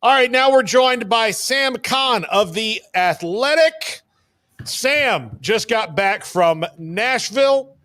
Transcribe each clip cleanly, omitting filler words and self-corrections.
All right, now we're joined by Sam Kahn of The Athletic. Sam just got back from Nashville,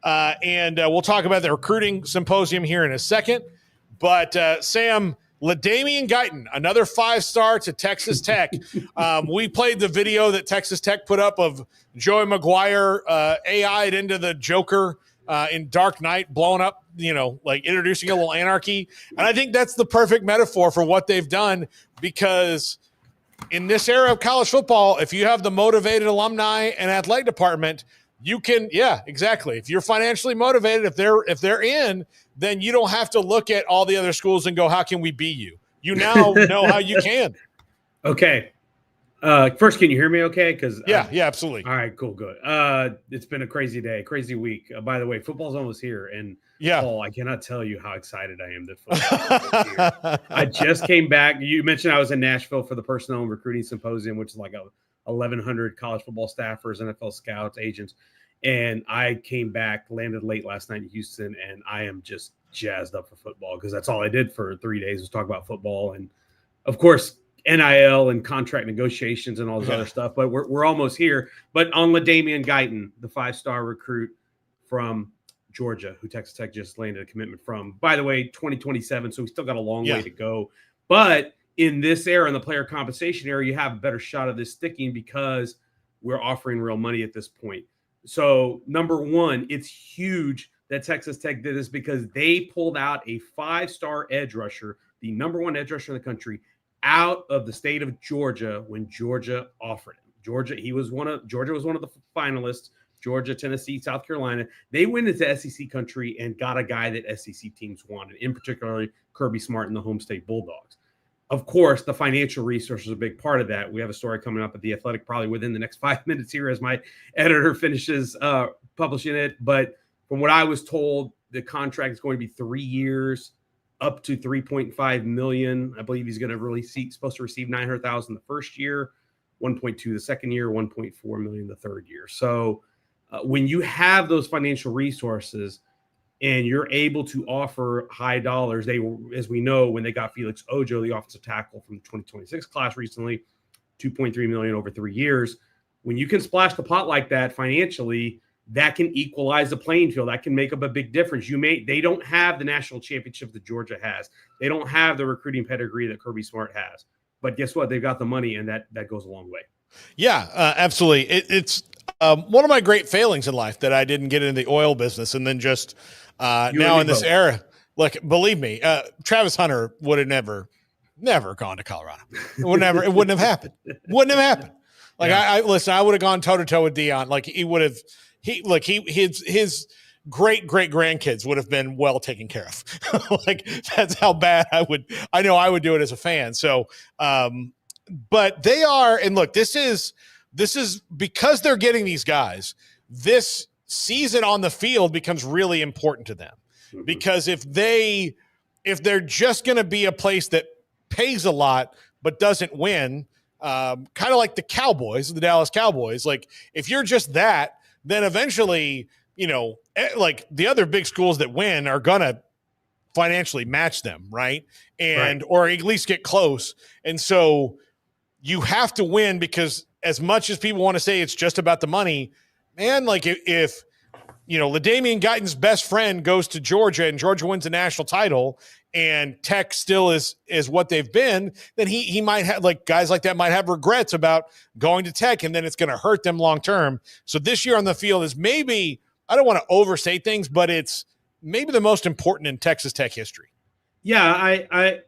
and we'll talk about the recruiting symposium here in a second. But Sam, Damien Guyton, another 5-star to Texas Tech. We played the video that Texas Tech put up of Joey McGuire AI'd into the Joker in Dark Knight, blowing up, like introducing a little anarchy. And I think that's the perfect metaphor for what they've done, because in this era of college football, if you have the motivated alumni and athletic department, you can, exactly. If you're financially motivated, if they're in, then you don't have to look at all the other schools and go, how can we beat you? You now know how you can. Okay. First, can you hear me okay? Yeah, absolutely. All right, cool, good. It's been a crazy day, crazy week. By the way, football's almost here. And Paul, I cannot tell you how excited I am that football's here. I just came back. You mentioned I was in Nashville for the Personnel and Recruiting Symposium, which is like 1,100 college football staffers, NFL scouts, agents. And I came back, landed late last night in Houston, and I am just jazzed up for football, because that's all I did for 3 days was talk about football. And, of course, NIL and contract negotiations and all this other stuff. But we're almost here. But on Damien Guyton, the 5-star recruit from Georgia, who Texas Tech just landed a commitment from. By the way, 2027, so we still got a long way to go. But in this era, in the player compensation era, you have a better shot of this sticking because we're offering real money at this point. So, number one, it's huge that Texas Tech did this because they pulled out a 5-star edge rusher, the number one edge rusher in the country, out of the state of Georgia when Georgia offered him. Georgia was one of the finalists. Georgia, Tennessee, South Carolina. They went into SEC country and got a guy that SEC teams wanted, in particular Kirby Smart and the home state Bulldogs. Of course, the financial resources are a big part of that. We have a story coming up at The Athletic probably within the next 5 minutes here as my editor finishes publishing it. But from what I was told, the contract is going to be 3 years, up to $3.5 million. I believe he's going to supposed to receive $900,000 the first year, 1.2 the second year, 1.4 million the third year. So when you have those financial resources and you're able to offer high dollars, they, as we know, when they got Felix Ojo, the offensive tackle from the 2026 class recently, 2.3 million over 3 years. When you can splash the pot like that financially, that can equalize the playing field. That can make up a big difference. They don't have the national championship that Georgia has. They don't have the recruiting pedigree that Kirby Smart has. But guess what? They've got the money, and that goes a long way. Yeah, absolutely. It's one of my great failings in life that I didn't get into the oil business, and then just now in this era, look, believe me, Travis Hunter would have never gone to Colorado. It wouldn't have happened. Wouldn't have happened. Like I listen, I would have gone toe to toe with Dion. Like he would have. His great grandkids would have been well taken care of. Like that's how bad I would do it as a fan. So, but they are, and look, this is because they're getting these guys. This season on the field becomes really important to them, because if they're just going to be a place that pays a lot but doesn't win, kind of like the Dallas Cowboys. Like if you're just that, then eventually, like the other big schools that win are going to financially match them, right? Or at least get close. And so you have to win, because as much as people want to say it's just about the money, man, like if Damien Guyton's best friend goes to Georgia and Georgia wins a national title and Tech still is what they've been, then he might have, like, guys like that might have regrets about going to Tech, and then it's going to hurt them long term. So this year on the field is maybe, I don't want to overstate things, but it's maybe the most important in Texas Tech history. Yeah,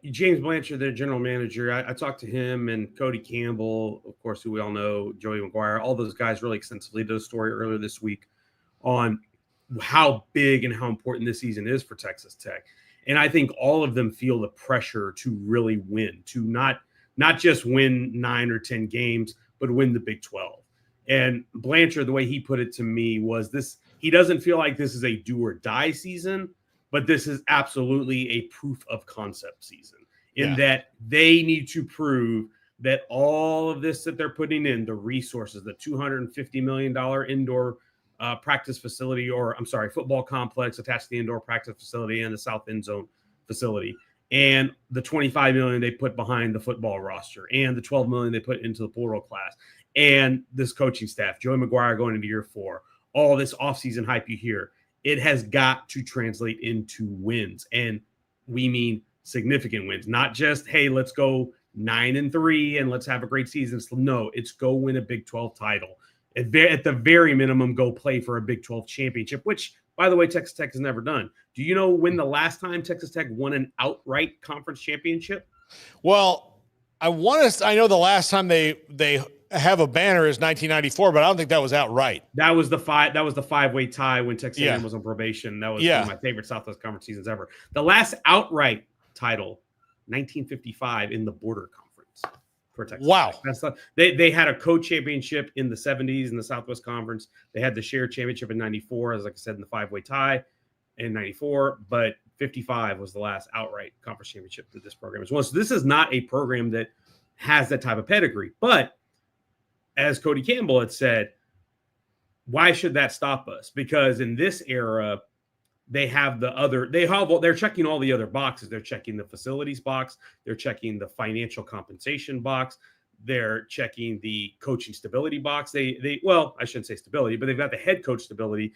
James Blanchard, their general manager, I talked to him and Cody Campbell, of course, who we all know, Joey McGuire, all those guys really extensively did a story earlier this week on how big and how important this season is for Texas Tech. And I think all of them feel the pressure to really win, to not just win 9 or 10 games, but win the Big 12. And Blanchard, the way he put it to me was this: he doesn't feel like this is a do or die season, but this is absolutely a proof of concept season in that they need to prove that all of this that they're putting in, the resources, the $250 million indoor practice facility, football complex attached to the indoor practice facility and the South End Zone facility, and the $25 million they put behind the football roster, and the $12 million they put into the portal class, and this coaching staff, Joey McGuire going into year 4, all this offseason hype you hear, it has got to translate into wins. And we mean significant wins, not just, hey, let's go 9-3 and let's have a great season. No, it's go win a Big 12 title. At the very minimum, go play for a Big 12 championship, which, by the way, Texas Tech has never done. Do you know when the last time Texas Tech won an outright conference championship? Well, I know the last time they have a banner is 1994, but I don't think that was outright. That was the 5-way tie when Texas A&M was on probation. That was one of my favorite Southwest Conference seasons ever. The last outright title, 1955 in the Border Conference for Texas. Wow. They had a co-championship in the 70s in the Southwest Conference. They had the shared championship in 94, as like I said, in the 5-way tie in 94, but 55 was the last outright conference championship that this program has won. So this is not a program that has that type of pedigree. But as Cody Campbell had said, why should that stop us? Because in this era, they're checking all the other boxes. They're checking the facilities box. They're checking the financial compensation box. They're checking the coaching stability box. Well, I shouldn't say stability, but they've got the head coach stability.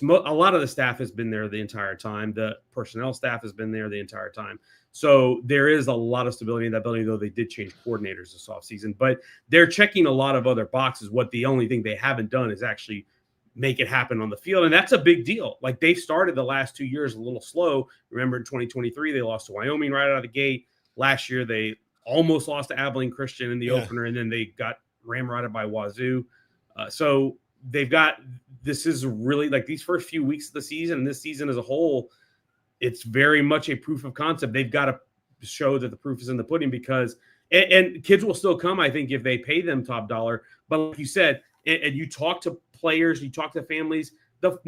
A lot of the staff has been there the entire time. The personnel staff has been there the entire time. So there is a lot of stability in that building, though they did change coordinators this offseason. But they're checking a lot of other boxes. The only thing they haven't done is actually make it happen on the field. And that's a big deal. Like, they started the last 2 years a little slow. Remember, in 2023, they lost to Wyoming right out of the gate. Last year, they almost lost to Abilene Christian in the opener, and then they got ramrodded by Wazoo. So they've got – this is really – like, these first few weeks of the season and this season as a whole – it's very much a proof of concept. They've got to show that the proof is in the pudding because and kids will still come, I think, if they pay them top dollar. But like you said, and you talk to players, you talk to families, the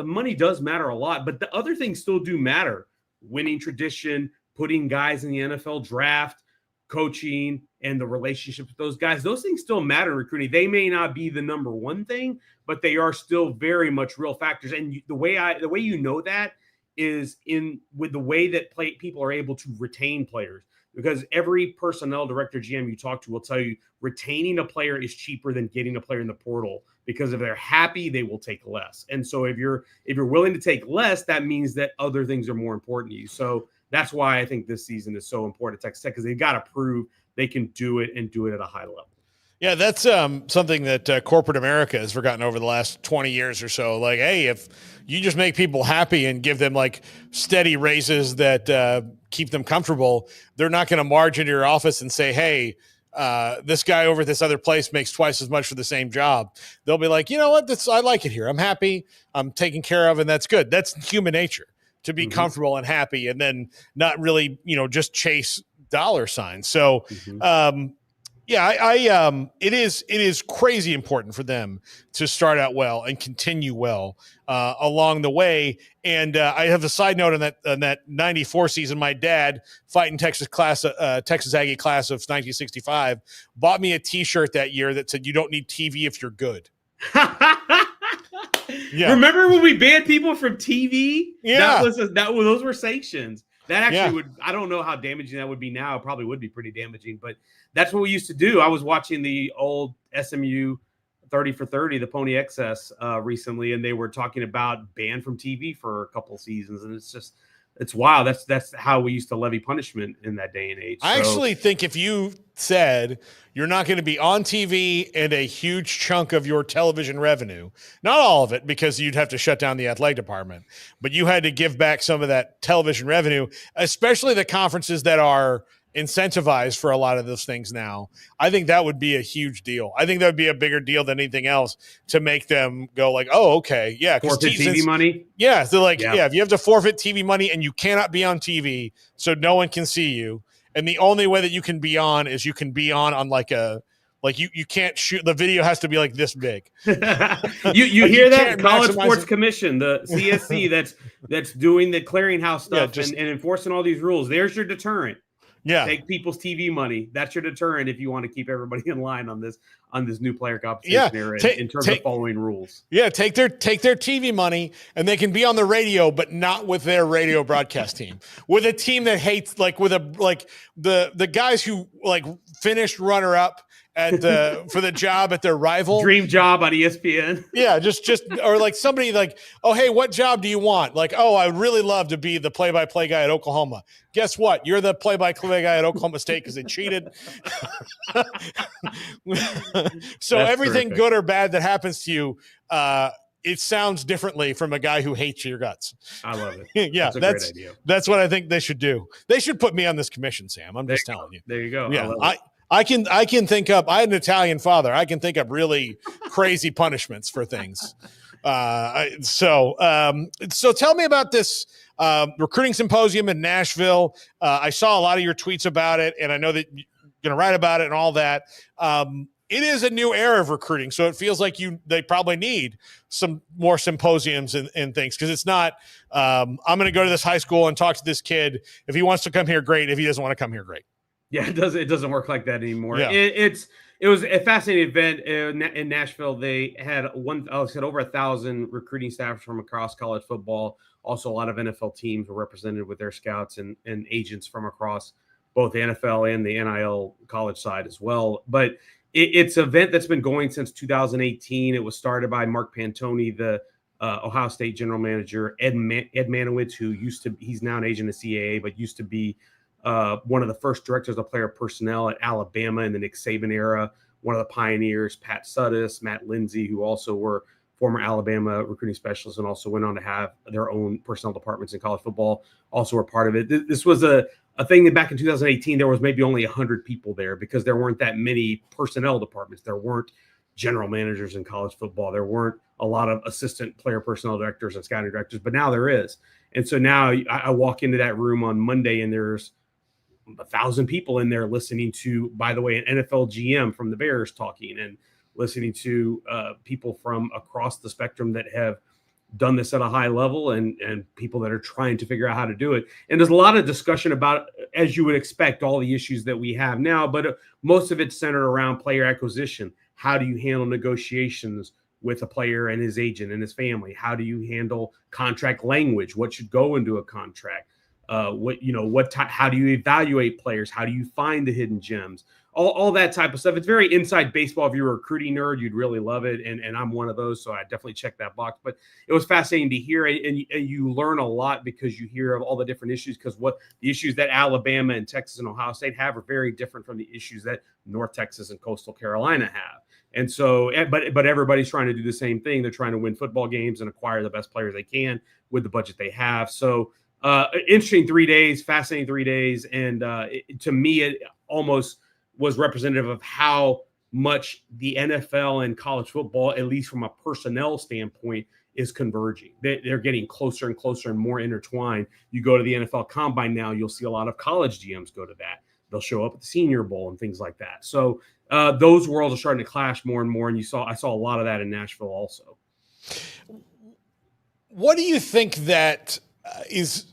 money does matter a lot, but the other things still do matter. Winning tradition, putting guys in the NFL draft, coaching, and the relationship with those guys, those things still matter in recruiting. They may not be the number one thing, but they are still very much real factors. And the way you know that is with the way that people are able to retain players, because every personnel director, GM you talk to will tell you retaining a player is cheaper than getting a player in the portal, because if they're happy, they will take less. And so if you're willing to take less, that means that other things are more important to you. So that's why I think this season is so important to Texas Tech, because they've got to prove they can do it and do it at a high level. Yeah, that's something that corporate America has forgotten over the last 20 years or so. Like, hey, if you just make people happy and give them like steady raises that keep them comfortable, they're not going to march into your office and say, hey, this guy over at this other place makes twice as much for the same job. They'll be like, you know what? I like it here. I'm happy. I'm taken care of. And that's good. That's human nature, to be comfortable and happy, and then not really, just chase dollar signs. So, it is crazy important for them to start out well and continue well along the way. And I have a side note on that 94 season. My dad, fighting Texas Aggie class of 1965, bought me a T-shirt that year that said, "You don't need TV if you're good." Yeah. Remember when we banned people from TV? Yeah, those were sanctions. That actually would, I don't know how damaging that would be now. It probably would be pretty damaging, but that's what we used to do. I was watching the old SMU 30 for 30, the Pony XS recently, and they were talking about banned from TV for a couple of seasons. And it's wild. That's how we used to levy punishment in that day and age. I actually think if you said you're not going to be on TV and a huge chunk of your television revenue, not all of it, because you'd have to shut down the athletic department, but you had to give back some of that television revenue, especially the conferences that are incentivized for a lot of those things now, I think that would be a huge deal. I think that would be a bigger deal than anything else to make them go like, oh, okay. Yeah. Forfeit TV money. Yeah. So like, if you have to forfeit TV money and you cannot be on TV, so no one can see you. And the only way that you can be on is you can be on like you can't shoot. The video has to be like this big. you hear that? College Sports Commission, the CSC that's doing the clearinghouse stuff and enforcing all these rules. There's your deterrent. Yeah. Take people's TV money. That's your deterrent if you want to keep everybody in line on this new player compensation era in terms of following rules. Yeah, take their TV money, and they can be on the radio, but not with their radio broadcast team. With a team that hates, like the guys who like finished runner up for the job at their rival dream job on ESPN. Yeah, just or like somebody like, oh hey, what job do you want? Like, oh, I would really love to be the play-by-play guy at Oklahoma. Guess what? You're the play-by-play guy at Oklahoma State because they cheated. So That's everything terrific. good or bad that happens to you, it sounds differently from a guy who hates your guts. I love it. Yeah, that's a great idea. That's what I think they should do. They should put me on this commission, Sam. I'm just telling you. There you go. Yeah, I can think up. I had an Italian father. I can think up really crazy punishments for things. So tell me about this recruiting symposium in Nashville. I saw a lot of your tweets about it, and I know that you're going to write about it and all that. It is a new era of recruiting, so it feels like they probably need some more symposiums and things, because it's not I'm going to go to this high school and talk to this kid. If he wants to come here, great. If he doesn't want to come here, great. Yeah, it doesn't work like that anymore. Yeah. It was a fascinating event in Nashville. They had over 1,000 recruiting staff from across college football. Also, a lot of NFL teams were represented with their scouts and agents from across both the NFL and the NIL college side as well. But it's an event that's been going since 2018. It was started by Mark Pantoni, the Ohio State general manager, Ed Manowitz, who he's now an agent of CAA, but used to be one of the first directors of player personnel at Alabama in the Nick Saban era, one of the pioneers, Pat Suddes, Matt Lindsay, who also were former Alabama recruiting specialists and also went on to have their own personnel departments in college football, also were part of it. This was a thing that back in 2018, there was maybe only 100 people there because there weren't that many personnel departments. There weren't general managers in college football. There weren't a lot of assistant player personnel directors and scouting directors, but now there is. And so now I walk into that room on Monday and there's 1,000 people in there listening to, by the way, an NFL GM from the Bears talking and listening to people from across the spectrum that have done this at a high level and people that are trying to figure out how to do it. And there's a lot of discussion about, as you would expect, all the issues that we have now, but most of it's centered around player acquisition. How do you handle negotiations with a player and his agent and his family? How do you handle contract language? What should go into a contract? How do you evaluate players? How do you find the hidden gems? All that type of stuff. It's very inside baseball. If you're a recruiting nerd, you'd really love it. And I'm one of those, so I definitely check that box. But it was fascinating to hear, and you learn a lot because you hear of all the different issues, because what the issues that Alabama and Texas and Ohio State have are very different from the issues that North Texas and Coastal Carolina have. And so, but everybody's trying to do the same thing. They're trying to win football games and acquire the best players they can with the budget they have. So, interesting 3 days, fascinating 3 days. And to me, it almost was representative of how much the NFL and college football, at least from a personnel standpoint, is converging. They're getting closer and closer and more intertwined. You go to the NFL Combine now, you'll see a lot of college GMs go to that. They'll show up at the Senior Bowl and things like that. So those worlds are starting to clash more and more. And I saw a lot of that in Nashville also. What do you think that is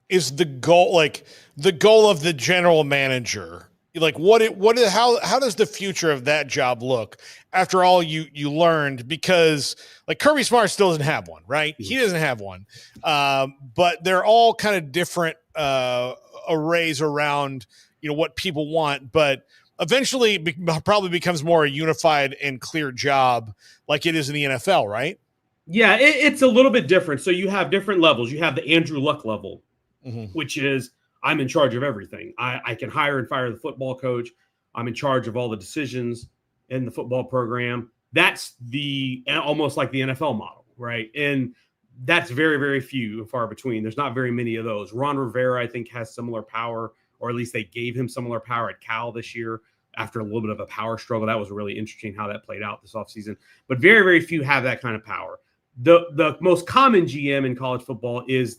the goal? Like the goal of the general manager? Like how does the future of that job look after all you learned? Because like Kirby Smart still doesn't have one, right? He doesn't have one. But they're all kind of different arrays around, what people want, but eventually probably becomes more a unified and clear job like it is in the NFL, right? Yeah, it's a little bit different. So you have different levels. You have the Andrew Luck level, which is I'm in charge of everything. I can hire and fire the football coach. I'm in charge of all the decisions in the football program. That's almost like the NFL model, right? And that's very, very few and far between. There's not very many of those. Ron Rivera, I think, has similar power, or at least they gave him similar power at Cal this year after a little bit of a power struggle. That was really interesting how that played out this offseason. But very, very few have that kind of power. The most common GM in college football is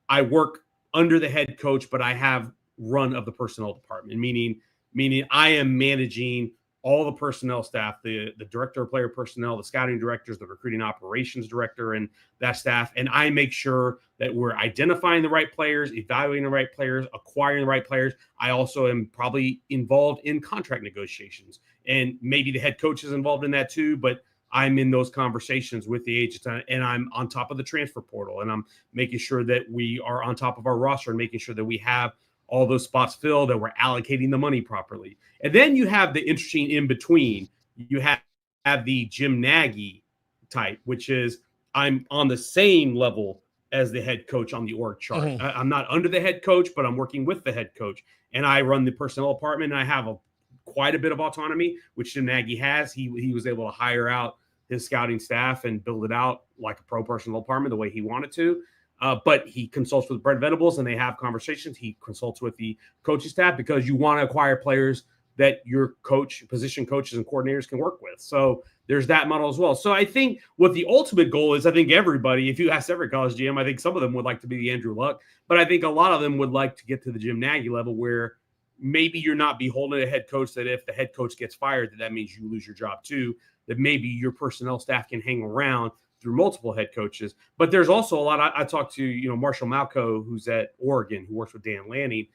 I work under the head coach, but I have run of the personnel department, meaning I am managing all the personnel staff, the director of player personnel, the scouting directors, the recruiting operations director, and that staff. And I make sure that we're identifying the right players, evaluating the right players, acquiring the right players. I also am probably involved in contract negotiations, and maybe the head coach is involved in that too, but I'm in those conversations with the agents, and I'm on top of the transfer portal, and I'm making sure that we are on top of our roster and making sure that we have all those spots filled, that we're allocating the money properly. And then you have the interesting in between. You have the Jim Nagy type, which is I'm on the same level as the head coach on the org chart. Mm-hmm. I'm not under the head coach, but I'm working with the head coach, and I run the personnel department, and I have quite a bit of autonomy, which Jim Nagy has. He was able to hire out his scouting staff and build it out like a pro personnel department the way he wanted to. But he consults with Brent Venables, and they have conversations. He consults with the coaching staff because you want to acquire players that your position coaches and coordinators can work with. So there's that model as well. So I think what the ultimate goal is, I think everybody, if you ask every college GM, I think some of them would like to be the Andrew Luck, but I think a lot of them would like to get to the Jim Nagy level where maybe you're not beholden to a head coach, that if the head coach gets fired, that means you lose your job too, that maybe your personnel staff can hang around through multiple head coaches. But there's also a lot. I talked to, Marshall Malco, who's at Oregon, who works with Dan Lanning.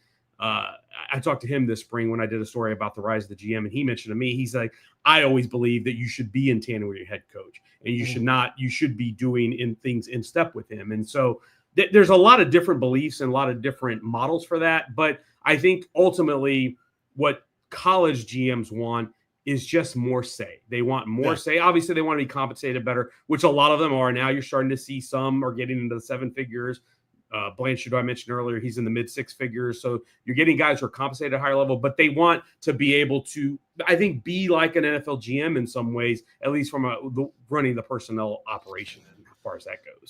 I talked to him this spring when I did a story about the rise of the GM, and he mentioned to me, he's like, I always believe that you should be in tandem with your head coach, and you should be doing things in step with him. And so there's a lot of different beliefs and a lot of different models for that. But I think ultimately what college GMs want is just more say. They want more say. Obviously, they want to be compensated better, which a lot of them are. Now you're starting to see some are getting into the 7 figures. Blanchard, I mentioned earlier, he's in the mid 6 figures. So you're getting guys who are compensated at a higher level, but they want to be able to, I think, be like an NFL GM in some ways, at least from running the personnel operation as far as that goes.